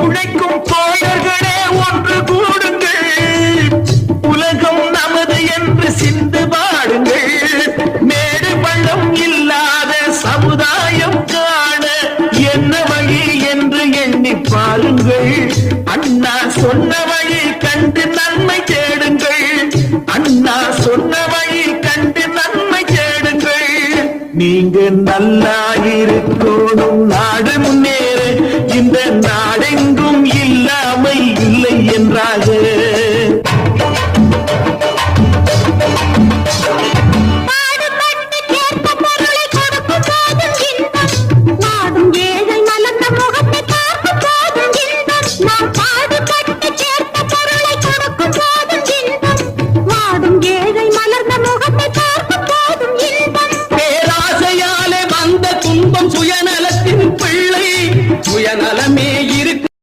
உழைக்கும் தோழர்களே ஒன்று கூடுங்கள், உலகம் நமது என்று சிந்து பாடுங்கள். மேடு பள்ளம் இல்லாத சமுதாயம் காண என்ன வழி என்று எண்ணி பாருங்கள். அண்ணா சொன்ன வழி கண்டு நன்மை தேடுங்கள். அண்ணா சொன்ன வழி கண்டு நன்மை தேடுங்கள். நீங்க நல்லா இருக்கணும், நாடு முன்னேற. இந்த நாடெங்கும் இல்லாமை இல்லை என்றாக. நாடும் ஏழை மலர்ந்த முகத்தை பார்க்கும் போதும் இன்பம். நாம்